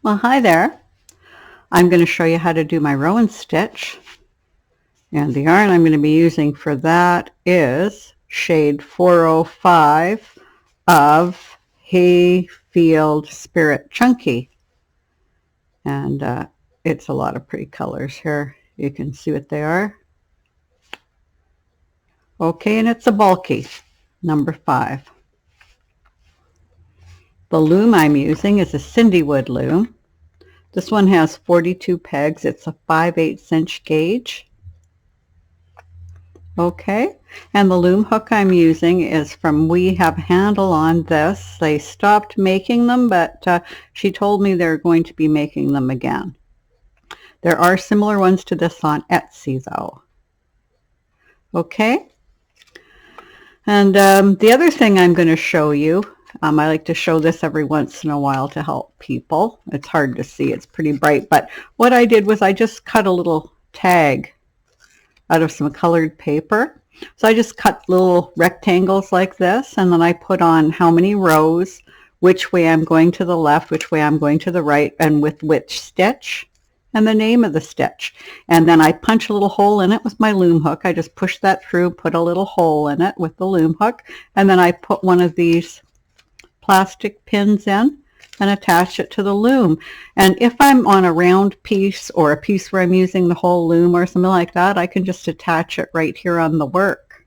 Well, hi there. I'm going to show you how to do my Rowan stitch. And the yarn I'm going to be using for that is shade 405 of Hayfield Spirit Chunky. And it's a lot of pretty colors here. You can see what they are. Okay, and it's a bulky, number 5. The loom I'm using is a Cindywood loom. This one has 42 pegs. It's a 5/8 inch gauge. Okay, and the loom hook I'm using is from We Have Handle on this. They stopped making them, but she told me they're going to be making them again. There are similar ones to this on Etsy though. Okay, and the other thing I'm going to show you, I like to show this every once in a while to help people. It's hard to see, it's pretty bright, but what I did was I just cut a little tag out of some colored paper. So I just cut little rectangles like this, and then I put on how many rows, which way I'm going to the left, which way I'm going to the right, and with which stitch, and the name of the stitch. And then I punch a little hole in it with my loom hook. I just push that through, put a little hole in it with the loom hook, and then I put one of these plastic pins in and attach it to the loom. And if I'm on a round piece or a piece where I'm using the whole loom or something like that, I can just attach it right here on the work.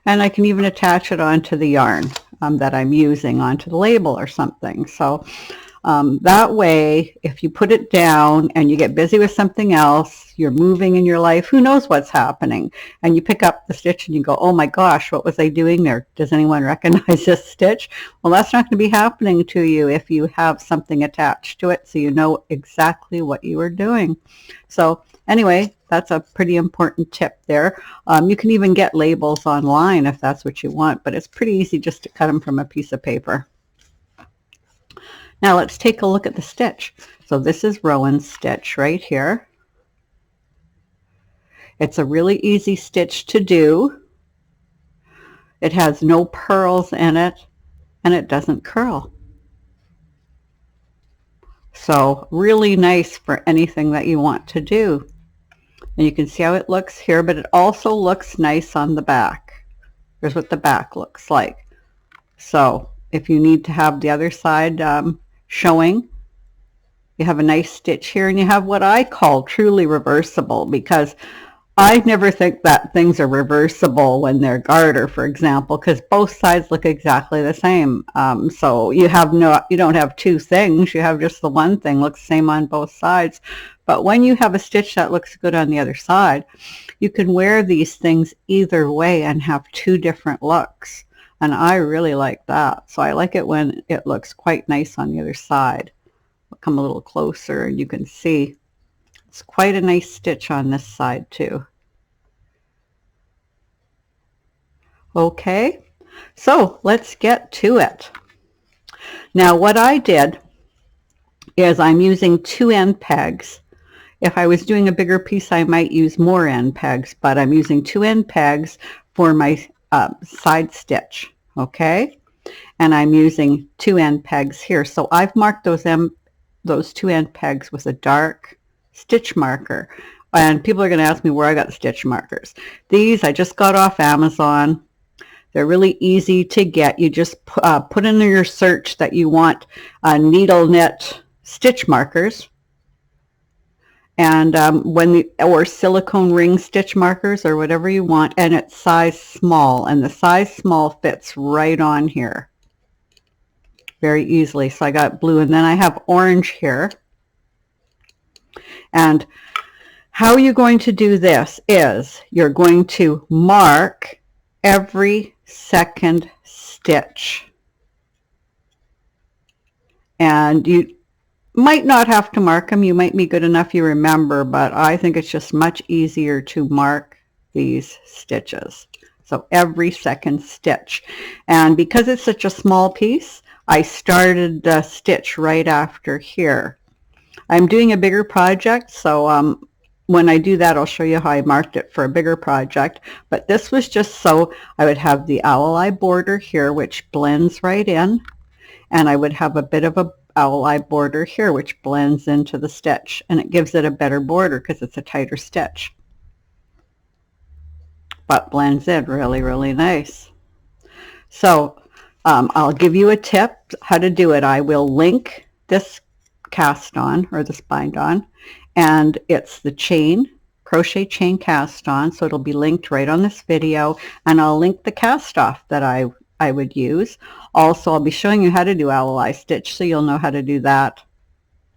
And I can even attach it onto the yarn that I'm using, onto the label or something. So that way, if you put it down and you get busy with something else, you're moving in your life, who knows what's happening, and you pick up the stitch and you go, oh my gosh, what was I doing there? Does anyone recognize this stitch? Well, that's not going to be happening to you if you have something attached to it, so you know exactly what you were doing. So anyway, that's a pretty important tip there. You can even get labels online if that's what you want, but it's pretty easy just to cut them from a piece of paper. Now let's take a look at the stitch. So this is Rowan stitch right here. It's a really easy stitch to do. It has no purls in it, and it doesn't curl. So really nice for anything that you want to do. And you can see how it looks here, but it also looks nice on the back. Here's what the back looks like. So if you need to have the other side showing, you have a nice stitch here, and you have what I call truly reversible, because I never think that things are reversible when they're garter, for example, because both sides look exactly the same. So you don't have two things, you have just the one thing looks the same on both sides. But when you have a stitch that looks good on the other side, you can wear these things either way and have two different looks. And I really like that. So I like it when it looks quite nice on the other side. I'll come a little closer and you can see it's quite a nice stitch on this side too. Okay, so let's get to it. Now what I did is I'm using 2 end pegs. If I was doing a bigger piece, I might use more end pegs, but I'm using 2 end pegs for my side stitch. Okay, and I'm using 2 end pegs here. So I've marked those 2 end pegs with a dark stitch marker. And people are going to ask me where I got the stitch markers. These I just got off Amazon. They're really easy to get. You just put in your search that you want needle knit stitch markers, and or silicone ring stitch markers, or whatever you want, and it's size small, and the size small fits right on here very easily. So I got blue, and then I have orange here. And how you're going to do this is you're going to mark every second stitch, and you might not have to mark them. You might be good enough you remember, but I think it's just much easier to mark these stitches. So every second stitch. And because it's such a small piece, I started the stitch right after here. I'm doing a bigger project, so when I do that, I'll show you how I marked it for a bigger project. But this was just so I would have the owl eye border here, which blends right in. and I would have a bit of a owl eye border here, which blends into the stitch, and it gives it a better border because it's a tighter stitch, but blends in really, really nice. So I'll give you a tip how to do it. I will link this cast on, or this bind on, and it's the chain, crochet chain cast on, so it'll be linked right on this video, and I'll link the cast off that I would use. Also, I'll be showing you how to do owl eye stitch, so you'll know how to do that,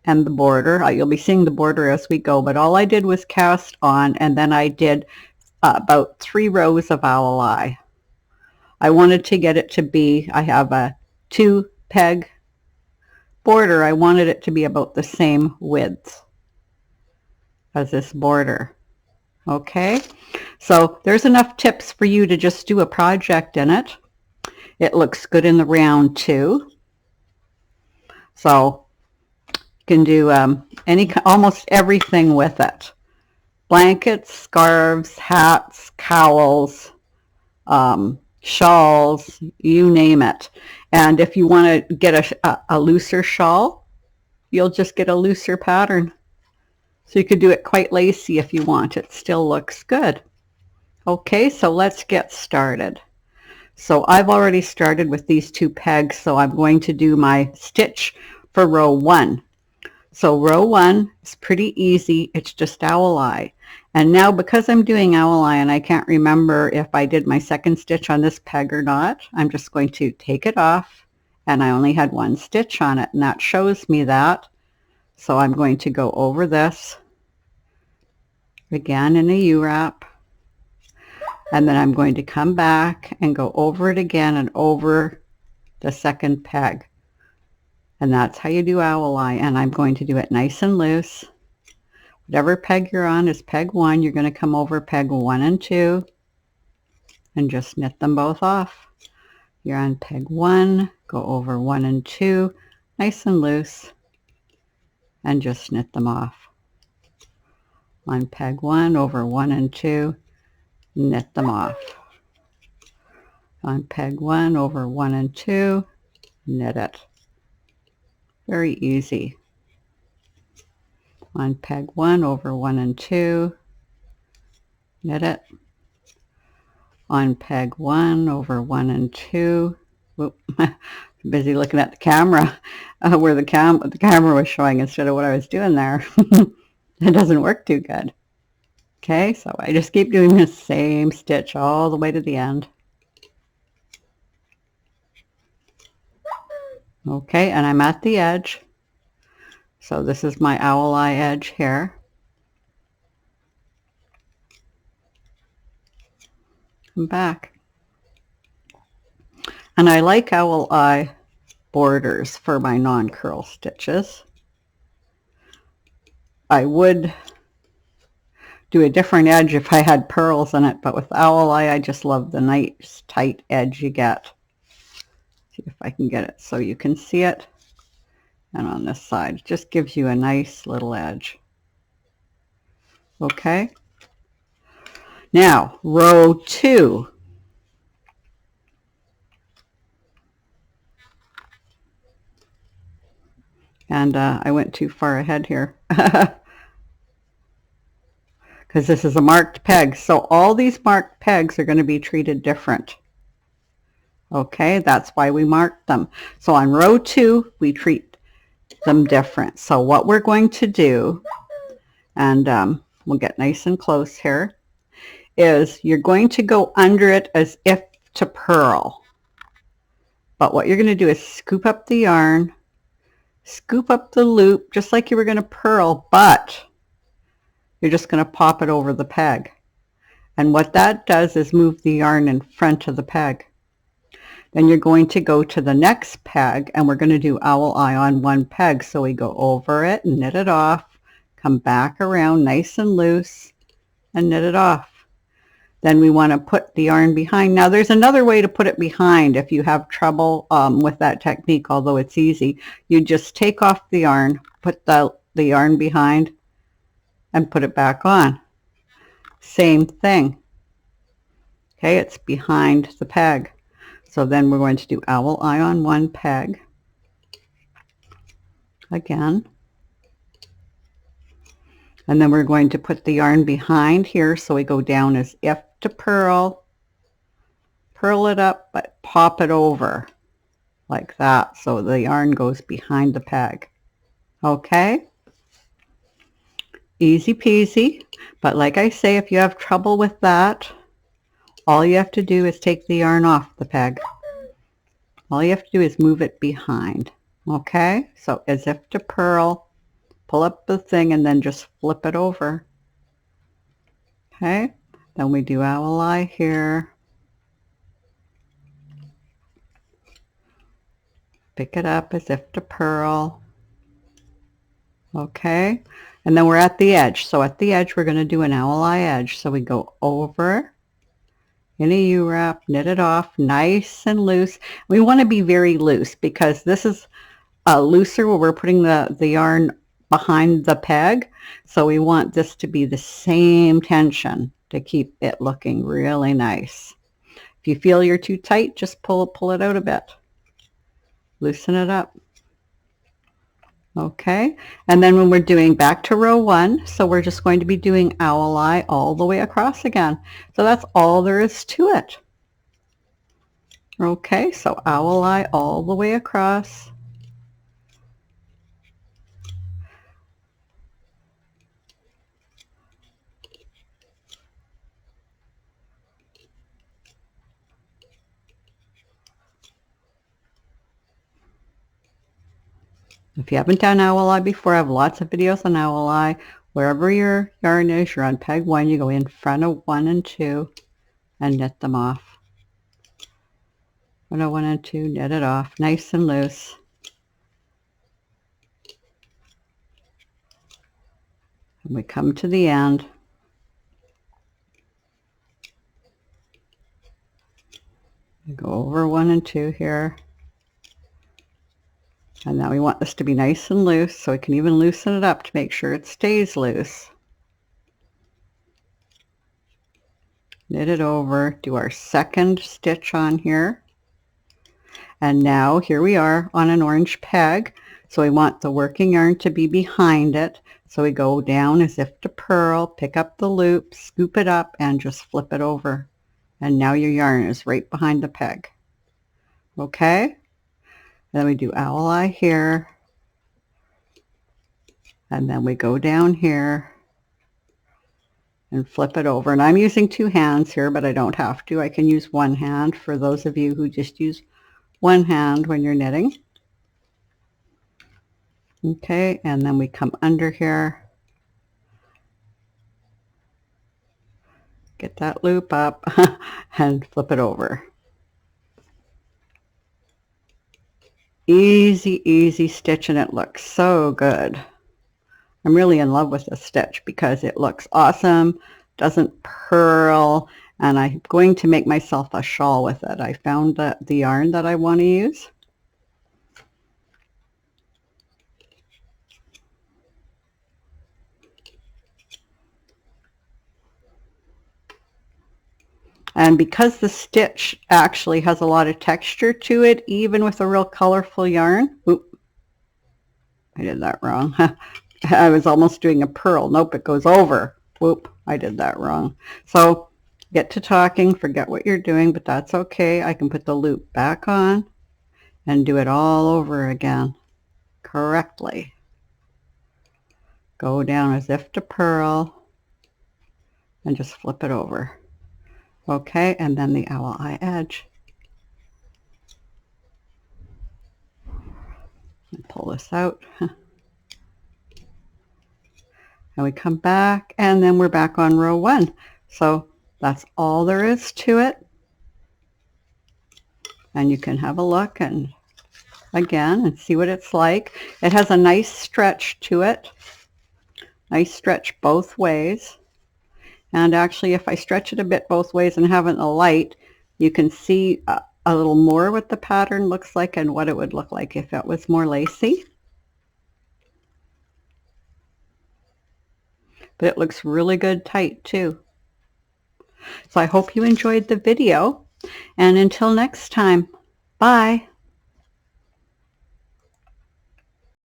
and the border. You'll be seeing the border as we go, but all I did was cast on, and then I did about 3 rows of owl eye. I wanted to get it to be, I have a 2 peg border. I wanted it to be about the same width as this border. Okay, so there's enough tips for you to just do a project in it. It looks good in the round too. So you can do almost everything with it. Blankets, scarves, hats, cowls, shawls, you name it. And if you want to get a looser shawl, you'll just get a looser pattern. So you could do it quite lacy if you want. It still looks good. Okay, so let's get started. So I've already started with these 2 pegs, so I'm going to do my stitch for row 1. So row 1 is pretty easy. It's just owl eye. And now, because I'm doing owl eye and I can't remember if I did my 2nd stitch on this peg or not, I'm just going to take it off, and I only had 1 stitch on it, and that shows me that. So I'm going to go over this again in a U-wrap, and then I'm going to come back and go over it again and over the 2nd peg. And that's how you do owl eye, and I'm going to do it nice and loose. Whatever peg you're on is peg 1. You're going to come over peg 1 and 2 and just knit them both off. You're on peg 1, go over 1 and 2, nice and loose, and just knit them off. On peg 1, over 1 and 2, knit them off. On peg 1, over 1 and 2, knit it. Very easy. On peg 1, over 1 and 2, knit it. On peg 1, over 1 and 2, whoop, busy looking at the camera, where the camera was showing instead of what I was doing there. It doesn't work too good. Okay, so I just keep doing the same stitch all the way to the end. Okay, and I'm at the edge. So this is my owl eye edge here. Come back. And I like owl eye borders for my non-curl stitches. I would do a different edge if I had purls in it, but with owl eye, I just love the nice tight edge you get. See if I can get it so you can see it. And on this side, it just gives you a nice little edge. Okay. Now, row 2. And I went too far ahead here. Because this is a marked peg. So all these marked pegs are going to be treated different. Okay, that's why we marked them. So on row 2, we treat them different. So what we're going to do, and we'll get nice and close here, is you're going to go under it as if to purl. But what you're going to do is scoop up the yarn, scoop up the loop, just like you were going to purl, but you're just going to pop it over the peg. And what that does is move the yarn in front of the peg. Then you're going to go to the next peg, and we're going to do owl eye on 1 peg. So we go over it, knit it off, come back around nice and loose, and knit it off. Then we want to put the yarn behind. Now there's another way to put it behind if you have trouble with that technique, although it's easy. You just take off the yarn, put the yarn behind, and put it back on. Same thing. Okay, it's behind the peg. So then we're going to do owl eye on 1 peg, again. And then we're going to put the yarn behind here, so we go down as if to purl it up, but pop it over like that, so the yarn goes behind the peg. Okay, easy peasy. But like I say, if you have trouble with that, all you have to do is take the yarn off the peg. All you have to do is move it behind. Okay, so as if to purl, pull up the thing and then just flip it over. Okay, then we do owl eye here. Pick it up as if to purl. Okay, and then we're at the edge. So at the edge, we're going to do an owl eye edge. So we go over in a U-wrap, knit it off nice and loose. We want to be very loose because this is looser where we're putting the yarn behind the peg. So we want this to be the same tension to keep it looking really nice. If you feel you're too tight, just pull it out a bit. Loosen it up. Okay, and then when we're doing back to row 1, so we're just going to be doing owl eye all the way across again. So that's all there is to it. Okay, so owl eye all the way across. If you haven't done owl eye before, I have lots of videos on owl eye. Wherever your yarn is, you're on peg 1, you go in front of 1 and 2 and knit them off. Front of 1 and 2, knit it off nice and loose. And we come to the end. We go over 1 and 2 here. And now we want this to be nice and loose, so we can even loosen it up to make sure it stays loose. Knit it over, do our second stitch on here. And now here we are on an orange peg. So we want the working yarn to be behind it. So we go down as if to purl, pick up the loop, scoop it up, and just flip it over. And now your yarn is right behind the peg. Okay? Then we do owl eye here. And then we go down here and flip it over. And I'm using 2 hands here, but I don't have to. I can use 1 hand for those of you who just use 1 hand when you're knitting. Okay, and then we come under here. Get that loop up and flip it over. Easy, easy stitch, and it looks so good. I'm really in love with this stitch because it looks awesome, doesn't purl, and I'm going to make myself a shawl with it. I found the yarn that I want to use. And because the stitch actually has a lot of texture to it, even with a real colorful yarn, oop, I did that wrong. I was almost doing a purl. Nope, it goes over. Whoop, I did that wrong. So get to talking, forget what you're doing, but that's okay. I can put the loop back on and do it all over again correctly. Go down as if to purl and just flip it over. Okay, and then the owl eye edge. And pull this out. And we come back, and then we're back on row 1. So that's all there is to it. And you can have a look and again and see what it's like. It has a nice stretch to it. Nice stretch both ways. And actually, if I stretch it a bit both ways and have it in the light, you can see a little more what the pattern looks like and what it would look like if it was more lacy. But it looks really good tight too. So I hope you enjoyed the video. And until next time, bye.